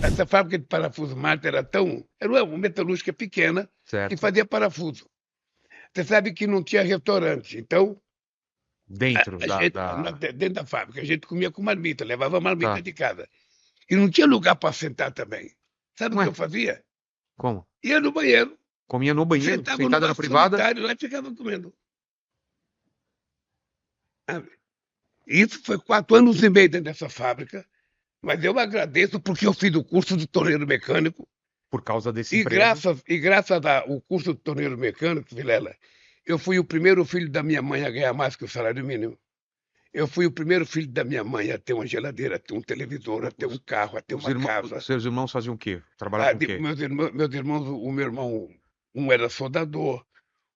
essa fábrica de parafuso Marta era uma metalúrgica pequena que Certo. fazia parafuso. Você sabe que não tinha restaurante, então Dentro a da, gente, da... dentro da fábrica, a gente comia com marmita, levava marmita Tá. de casa. E não tinha lugar para sentar também. Sabe o que Ué, eu fazia? como? Ia no banheiro, Comia no banheiro, sentava no sentada na vaso privada? solitário lá e ficava comendo. Sabe? Isso foi 4 anos e meio dentro dessa fábrica, mas eu agradeço porque eu fiz o curso de torneiro mecânico Por causa desse e emprego. graças ao curso de torneiro mecânico, Vilela, eu fui o primeiro filho da minha mãe a ganhar mais que o salário mínimo. Eu fui o primeiro filho da minha mãe a ter uma geladeira, a ter um televisor, a ter um Os, carro, a ter uma os casa. seus irmãos faziam o quê? Trabalhavam com o quê? Meus irmãos, o meu irmão, um era soldador,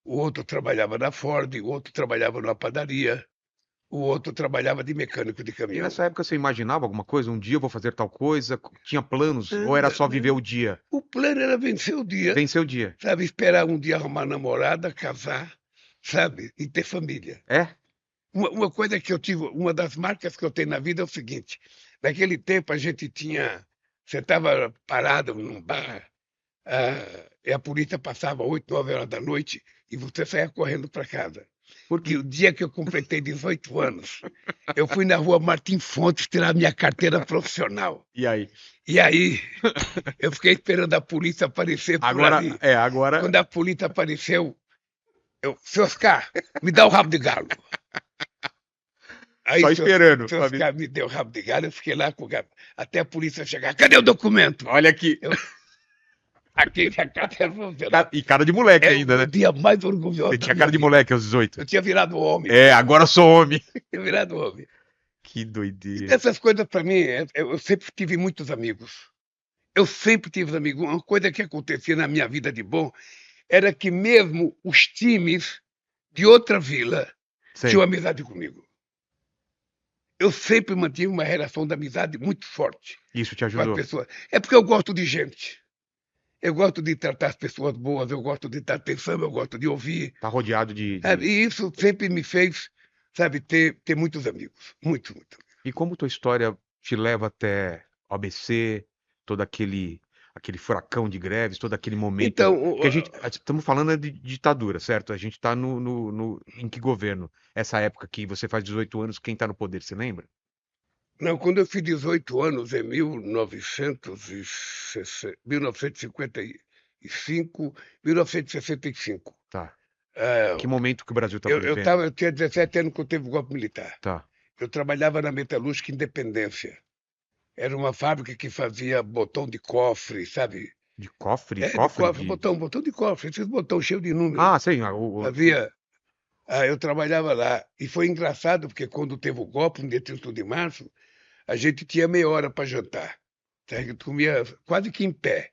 o outro trabalhava na Ford, o outro trabalhava numa padaria, o outro trabalhava de mecânico de E caminhão. nessa época você imaginava alguma coisa? Um dia eu vou fazer tal coisa? Tinha planos? Ou era Nada, só viver o nada. dia? O plano era vencer o dia, Vencer o dia. sabe? Esperar um dia arrumar namorada, casar, sabe? E ter família. É? Uma coisa que eu tive, uma das marcas que eu tenho na vida é o seguinte: naquele tempo a gente tinha. Você estava parado num bar, e a polícia passava 8, 9 horas da noite e você saía correndo para casa. Por E quê? o dia que eu completei 18 anos, eu fui na rua Martim Fontes tirar minha carteira profissional. E aí? E aí, eu fiquei esperando a polícia aparecer por ali. Agora Quando a polícia apareceu, seu Oscar, me dá o rabo de galo. Aí, só esperando. seu Oscar me deu o rabo de galo, eu fiquei lá com o galo, até a polícia chegar. Cadê o documento? Olha aqui. Eu, aqui, a carteira profissional. E cara de moleque É ainda, o né? dia mais orgulhoso Você da tinha minha cara de vida. moleque aos 18. Eu tinha virado homem, É, agora eu sou homem. tinha virado homem. Que E doideira. dessas coisas, para mim, eu sempre tive muitos amigos. Eu sempre tive amigos. Uma coisa que acontecia na minha vida de bom era que mesmo os times de outra vila tinham Sei. amizade comigo. Eu sempre mantive uma relação de amizade muito forte Isso te com as ajudou. pessoas. É porque eu gosto de gente. Eu gosto de tratar as pessoas boas, eu gosto de dar atenção, eu gosto de ouvir. Tá rodeado Sabe? E isso sempre me fez, sabe, ter muitos amigos. Muito, muito. E como tua história te leva até ABC, todo aquele furacão de greves, todo aquele momento. Então, Porque a gente. Estamos falando de ditadura, certo? A gente está em que governo? Essa época que você faz 18 anos, quem está no poder, você lembra? não, quando eu fiz 18 anos, em 1955, 1965, Tá. eh, Que momento que o Brasil estava vivendo? eu tinha 17 anos quando teve o golpe militar. Tá. Eu trabalhava na Metalúrgica Independência. Era uma fábrica que fazia botão de cofre, sabe? De cofre? De Cofre cofre, de. botão de cofre, esses botões cheios de números. Ah, sei. Fazia. Eu trabalhava lá. E foi engraçado, porque quando teve o golpe, no dia 31 de março, a gente tinha meia hora para jantar. A gente comia quase que em pé.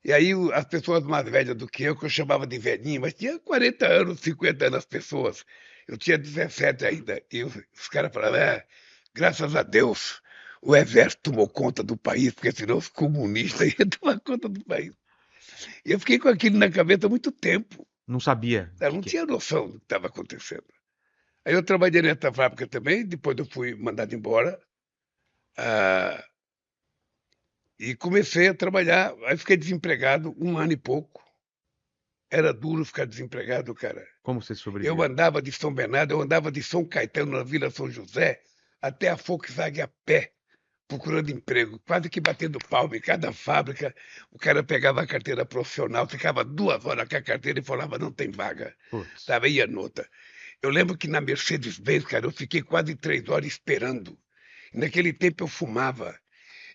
E aí as pessoas mais velhas do que eu chamava de velhinho, mas tinha 40 anos, 50 anos as pessoas. Eu tinha 17 ainda. E os caras falavam, graças a Deus, o exército tomou conta do país, porque senão os comunistas iam tomar conta do país. E eu fiquei com aquilo na cabeça há muito tempo. Não sabia o Eu que não que. tinha noção do que estava acontecendo. Aí eu trabalhei nessa fábrica também, depois eu fui mandado embora. ah, e comecei a trabalhar. Aí fiquei desempregado 1 ano e pouco. Era duro ficar desempregado, cara. Como você Eu sobreviveu? andava de São Bernardo, eu andava de São Caetano na Vila São José até a Volkswagen a pé, procurando emprego, quase que batendo palma em cada fábrica. O cara pegava a carteira profissional, ficava 2 horas com a carteira e falava, não tem vaga. Putz. Sabe, ia nota. Eu lembro que na Mercedes-Benz, cara, eu fiquei quase 3 horas esperando. E naquele tempo eu fumava.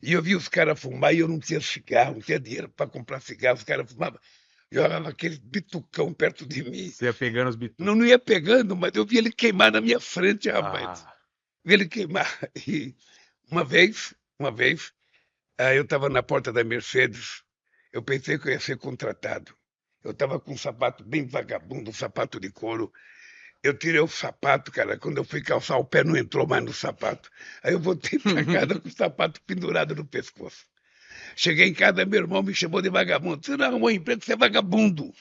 E eu via os caras fumar e eu não tinha cigarro, não tinha dinheiro para comprar cigarro. Os caras fumavam. Jogava aquele bitucão perto de mim. Você ia pegando os bitu. Não ia pegando, mas eu vi ele queimar na minha frente, rapaz. Ah. Vi ele queimar. E uma vez, eu estava na porta da Mercedes, eu pensei que eu ia ser contratado. Eu estava com um sapato bem vagabundo, um sapato de couro. Eu tirei o sapato, cara. Quando eu fui calçar, o pé não entrou mais no sapato. Aí eu voltei para casa com o sapato pendurado no pescoço. Cheguei em casa, meu irmão me chamou de vagabundo. Você não arrumou emprego, você é vagabundo.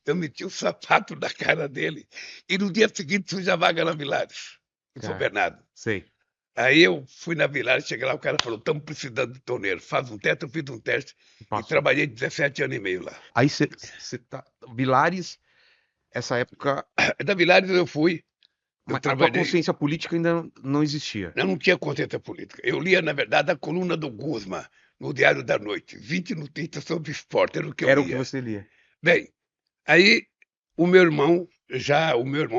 Eu meti o sapato na cara dele. E no dia seguinte surge a vaga na Vilares, em São Cara, Bernardo. sei. Aí eu fui na Vilares, cheguei lá, o cara falou, estamos precisando de torneiro, faz um teste, eu fiz um teste e Passou. trabalhei 17 anos e meio lá. Aí você tá. Vilares, essa época. Da Vilares eu fui, eu Mas a tua trabalhei, consciência política ainda não existia. eu não tinha consciência política. Eu lia, na verdade, a coluna do Guzman, no Diário da Noite, 20 notícias sobre esporte, era o que eu Era o que lia. você lia. Bem, aí o meu irmão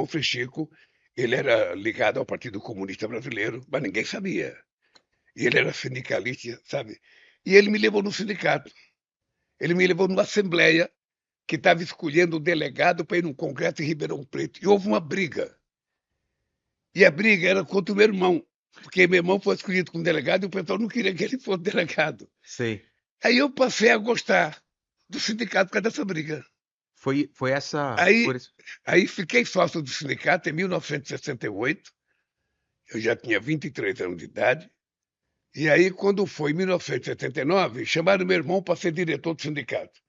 Frei Chico, ele era ligado ao Partido Comunista Brasileiro, mas ninguém sabia. E ele era sindicalista, sabe? E ele me levou no sindicato. Ele me levou numa assembleia que estava escolhendo um delegado para ir num congresso em Ribeirão Preto. E houve uma briga. E a briga era contra o meu irmão, porque meu irmão foi escolhido como delegado e o pessoal não queria que ele fosse delegado. Sei. Aí eu passei a gostar do sindicato por causa dessa briga. Foi essa. Aí, aí fiquei sócio do sindicato em 1968. Eu já tinha 23 anos de idade. E aí, quando foi em 1979, chamaram meu irmão para ser diretor do sindicato.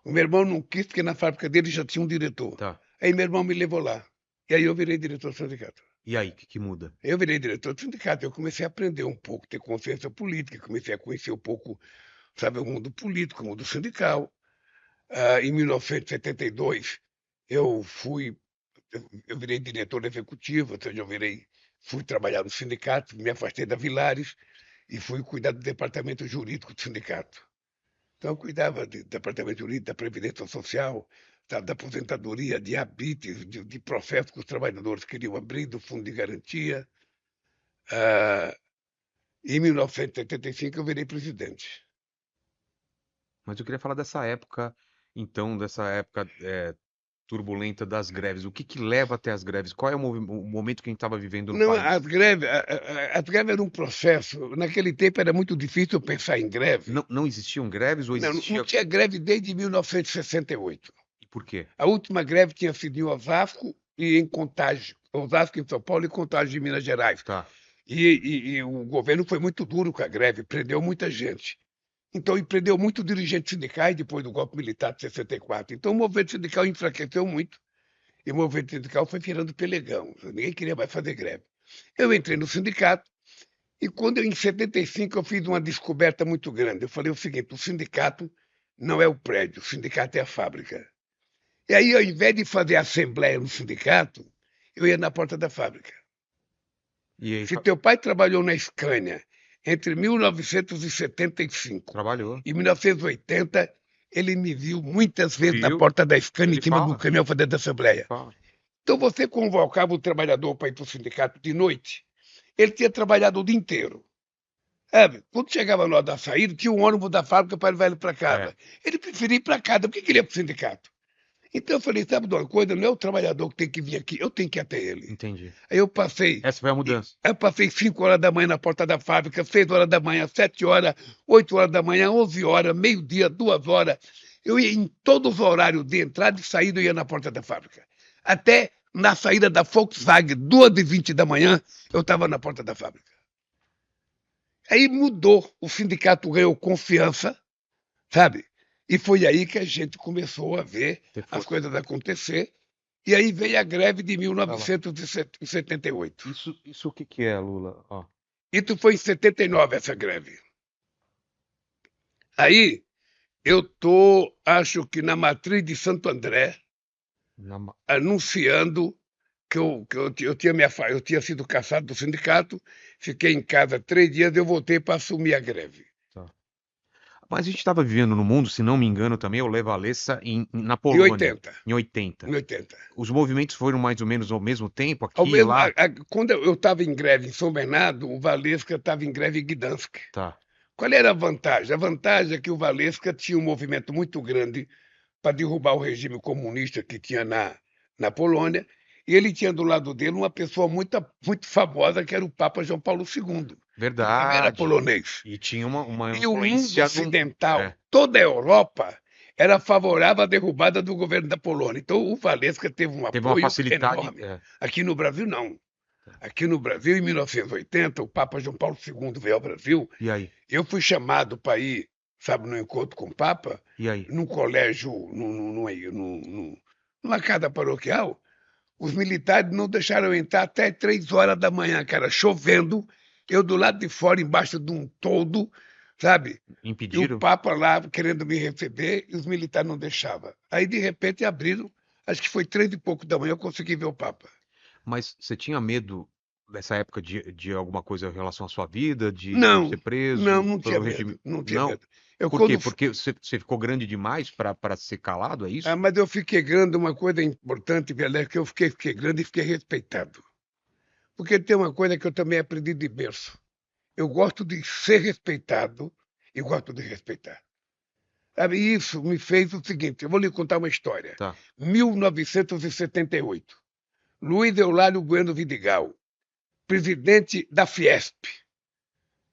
O meu irmão não quis, porque na fábrica dele já tinha um diretor. Tá. Aí meu irmão me levou lá. E aí eu virei diretor do sindicato. E aí, o que muda? Eu virei diretor do sindicato, eu comecei a aprender um pouco, ter consciência política, comecei a conhecer um pouco, sabe, o mundo político, o mundo sindical. Em 1972, eu fui, eu virei diretor executivo, ou seja, fui trabalhar no sindicato, me afastei da Vilares e fui cuidar do departamento jurídico do sindicato. Então, eu cuidava do departamento jurídico, da Previdência Social, da aposentadoria, de habites, de processos que os trabalhadores queriam abrir, do Fundo de Garantia. Ah, em 1975, eu virei presidente. Mas eu queria falar dessa época, então, dessa época turbulenta das greves. O que leva até as greves? Qual é o momento que a gente estava vivendo no Não, as país? greves, as greves eram um processo. Naquele tempo era muito difícil pensar em greve. Não existiam greves ou Não existia? tinha greve desde 1968. E por quê? A última greve tinha sido em Osasco e em Contagem. Osasco em São Paulo e Contagem em Minas Gerais. Tá. E o governo foi muito duro com a greve, prendeu muita gente. Então, e prendeu muito dirigentes sindicais depois do golpe militar de 64. Então, o movimento sindical enfraqueceu muito e o movimento sindical foi virando pelegão. Ninguém queria mais fazer greve. Eu entrei no sindicato e quando em 75 eu fiz uma descoberta muito grande. Eu falei o seguinte, o sindicato não é o prédio, o sindicato é a fábrica. E aí, ao invés de fazer assembleia no sindicato, eu ia na porta da fábrica. E aí, Se teu pai trabalhou na Scania entre 1975 trabalhou. e 1980, ele me viu muitas vezes na Viu? porta da Scania em Ele cima do fala. caminhão fazendo Ele assembleia. fala. Então você convocava o trabalhador para ir para o sindicato de noite, ele tinha trabalhado o dia inteiro. Quando chegava na hora da saída, tinha um ônibus da fábrica para levar ele para É, casa. Ele preferia ir para casa, por que ele ia para o sindicato? Então eu falei, sabe de uma coisa? Não é o trabalhador que tem que vir aqui, eu tenho que ir até ele. entendi. Aí Essa foi a mudança. eu passei 5 horas da manhã na porta da fábrica, 6 horas da manhã, 7 horas, 8 horas da manhã, 11 horas, meio-dia, 2 horas. Eu ia em todos os horários de entrada e saída, eu ia na porta da fábrica. Até na saída da Volkswagen, 2h20 da manhã, eu estava na porta da fábrica. Aí mudou, o sindicato ganhou confiança, sabe? E foi aí que a gente começou a ver Ter as força. coisas acontecer. E aí veio a greve de Olha lá. 1978. Isso o que é, Lula? Ó, Isso foi em 79, essa greve. Aí eu tô, acho que na matriz de Santo André, na ma- anunciando eu tinha sido cassado do sindicato, fiquei em casa 3 dias, eu voltei para assumir a greve. tá. Mas a gente estava vivendo no mundo, se não me engano, também, eu levo a Lessa, na Em Polônia, 80, em 80. em 80. Os movimentos foram mais ou menos ao mesmo tempo, Ao aqui e mesmo, lá? quando eu estava em greve em São Bernardo, o Valesca estava em greve em Gdansk. Tá. Qual era a vantagem? A vantagem é que o Valesca tinha um movimento muito grande para derrubar o regime comunista que tinha na Polônia, e ele tinha do lado dele uma pessoa muito, muito famosa, que era o Papa João Paulo II, que também era Verdade. polonês. E tinha uma E o mundo influência num. ocidental, É, toda a Europa, era favorável à derrubada do governo da Polônia. Então, o Valesca teve um teve uma apoio facilidade. enorme. Aqui no Brasil, não. Aqui no Brasil, em 1980, o Papa João Paulo II veio ao Brasil. E aí? Eu fui chamado para ir, sabe, no encontro com o Papa, E aí? num colégio, numa casa paroquial. Os militares não deixaram eu entrar até 3 horas da manhã, cara, chovendo. Eu do lado de fora, embaixo de um toldo, sabe? E o Impediram? Papa lá querendo me receber e os militares não deixavam. Aí, de repente, abriram, acho que foi 3 e pouco da manhã, eu consegui ver o Papa. Mas você tinha medo dessa época de alguma coisa em relação à sua vida, de ser Não, não, preso não tinha pelo regime? medo, não tinha Não? medo. Eu Por quê? quando Porque você ficou grande demais para ser calado, é isso? mas eu fiquei grande, uma coisa importante, galera, que eu fiquei grande e fiquei respeitado. Porque tem uma coisa que eu também aprendi de berço. Eu gosto de ser respeitado e gosto de respeitar. Sabe, isso me fez o seguinte, eu vou lhe contar uma história. Tá. 1978, Luiz Eulália Bueno Vidigal, presidente da Fiesp.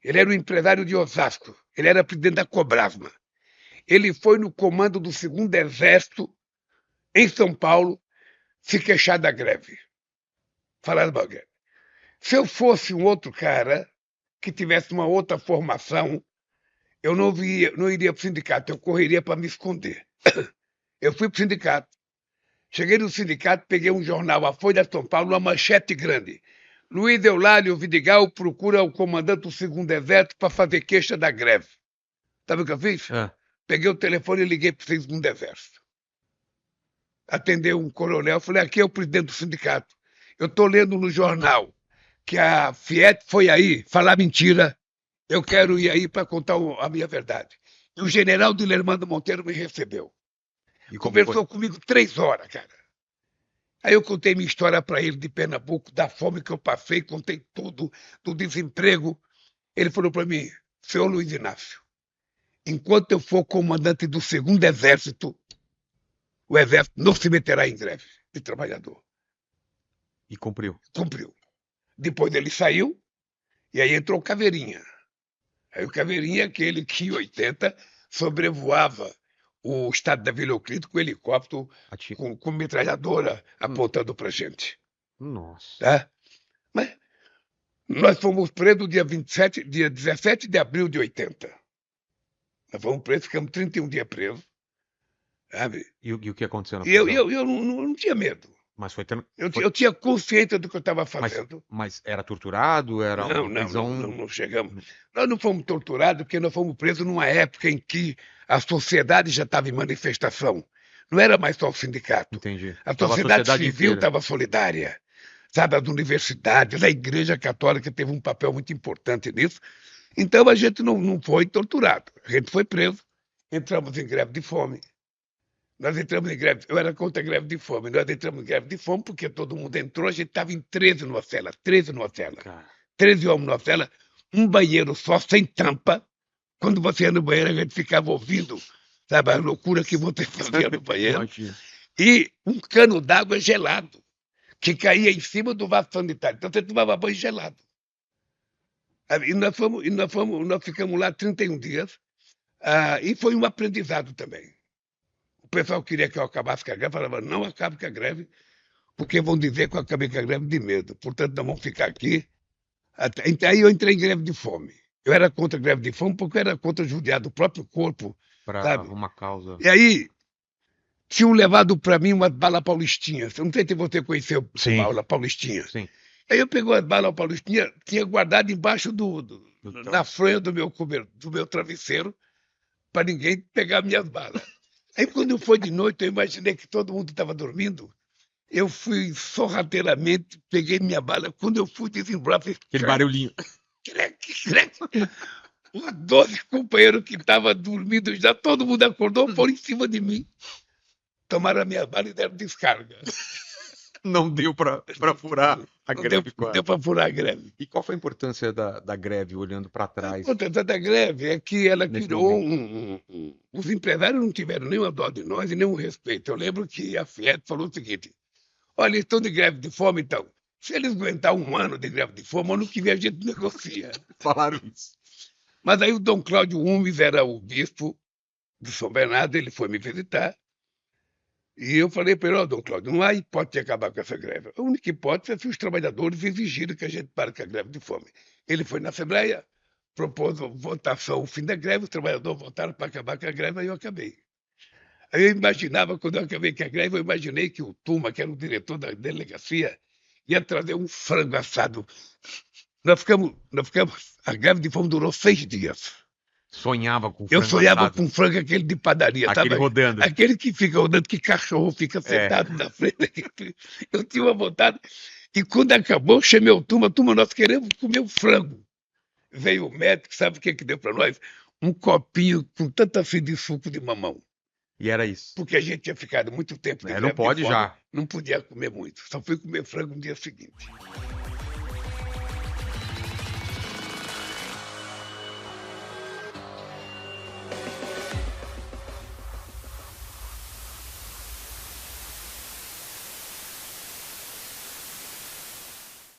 Ele era o empresário de Osasco. Ele era presidente da Cobrasma. Ele foi no comando do 2º Exército, em São Paulo, se queixar da greve. Falar da greve. Se eu fosse um outro cara que tivesse uma outra formação, eu não iria para o sindicato, eu correria para me esconder. Eu fui para o sindicato. Cheguei no sindicato, peguei um jornal, a Folha de São Paulo, uma manchete grande. Luiz Eulálio Vidigal procura o comandante do 2º Exército para fazer queixa da greve. Sabe o que eu fiz? Ah, Peguei o telefone e liguei para o 2º Exército. Atendeu um coronel, falei, aqui é o presidente do sindicato. Eu estou lendo no jornal que a Fiat foi aí falar mentira. Eu quero ir aí para contar a minha verdade. E o general Dilermando Monteiro me recebeu. e como foi? Conversou comigo 3 horas, cara. Aí eu contei minha história para ele de Pernambuco, da fome que eu passei, contei tudo, do desemprego. Ele falou para mim, senhor Luiz Inácio, enquanto eu for comandante do 2º Exército, o Exército não se meterá em greve de trabalhador. E cumpriu. Cumpriu. Depois ele saiu, e aí entrou o Caveirinha. Aí o Caveirinha, aquele que em 80 sobrevoava o estado da Vila Euclides com helicóptero, Ati... com metralhadora Hum, apontando para gente. Nossa. Tá? Mas nós fomos presos dia 17 de abril de 80. Nós fomos presos, ficamos 31 dias presos. Sabe? E o que aconteceu na E eu, prisão? eu, eu não tinha medo. Mas foi tendo. Eu tinha consciência do que eu estava Mas, fazendo. mas era torturado? Era Não, uma não, não, não, prisão. não chegamos. Nós não fomos torturados porque nós fomos presos numa época em que a sociedade já estava em manifestação. Não era mais só o sindicato. Entendi. A Tava a sociedade sociedade civil inteira. estava solidária. Sabe, as universidades, a Igreja Católica teve um papel muito importante nisso. Então a gente não foi torturado. A gente foi preso. Entramos em greve de fome. Nós entramos em greve. Eu era contra a greve de fome. Nós entramos em greve de fome porque todo mundo entrou. A gente estava em 13 numa cela. 13 numa cela. Cara, 13 homens numa cela. Um banheiro só, sem tampa. Quando você ia no banheiro, a gente ficava ouvindo, sabe, a loucura que você fazia no banheiro. imagina. E um cano d'água gelado, que caía em cima do vaso sanitário. Então você tomava banho gelado. Nós ficamos lá 31 dias. E foi um aprendizado também. O pessoal queria que eu acabasse com a greve, falava, não acabe com a greve, porque vão dizer que eu acabei com a greve de medo. Portanto, não vamos ficar aqui. Aí eu entrei em greve de fome. Eu era contra a greve de fome porque eu era contra judiar do próprio corpo, Para sabe? uma causa. E aí tinham levado para mim umas balas paulistinhas. Eu não sei se você conheceu Sim, bala paulistinha. sim. Aí eu peguei as balas paulistinhas, tinha guardado embaixo Então, na fronha do meu travesseiro, para ninguém pegar minhas balas. Aí quando foi de noite, eu imaginei que todo mundo estava dormindo. Eu fui sorrateiramente, peguei minha bala. Quando eu fui desembrulhar, fiz... aquele barulhinho. Os 12 companheiros que estavam dormindo, já todo mundo acordou, foram em cima de mim. Tomaram a minha bala e deram descarga. Não deu para furar a greve Não quase. deu para furar a greve. E qual foi a importância da greve olhando para A trás importância da greve é que ela nesse criou momento? Os empresários não tiveram nenhuma dó de nós e nenhum respeito. Eu lembro que a Fiat falou o seguinte, olha, eles estão de greve de fome, então. Se eles aguentar um ano de greve de fome, ano que vem a gente negocia. Falaram isso. Mas aí o Dom Cláudio Umes era o bispo de São Bernardo, ele foi me visitar. E eu falei para ele, ó, Dom Cláudio, não há hipótese de acabar com essa greve. A única hipótese é se os trabalhadores exigirem que a gente pare com a greve de fome. Ele foi na Assembleia, propôs votação, o fim da greve, os trabalhadores votaram para acabar com a greve, aí eu acabei. Aí eu imaginava, quando eu acabei com a greve, eu imaginei que o Tuma, que era o diretor da delegacia, ia trazer um frango assado a greve de fome durou 6 dias. Sonhava com Eu frango sonhava assado. com frango aquele de padaria, Aquele sabe? rodando. Aquele que fica rodando, que cachorro fica sentado na frente. Eu tinha uma vontade. E quando acabou, chamei a turma, nós queremos comer o frango. Veio o médico, sabe o que deu para nós? Um copinho com tanta fio de suco de mamão. E era isso. Porque a gente tinha ficado muito tempo de Não greve de pode fome, já. não podia comer muito. Só fui comer frango no dia seguinte.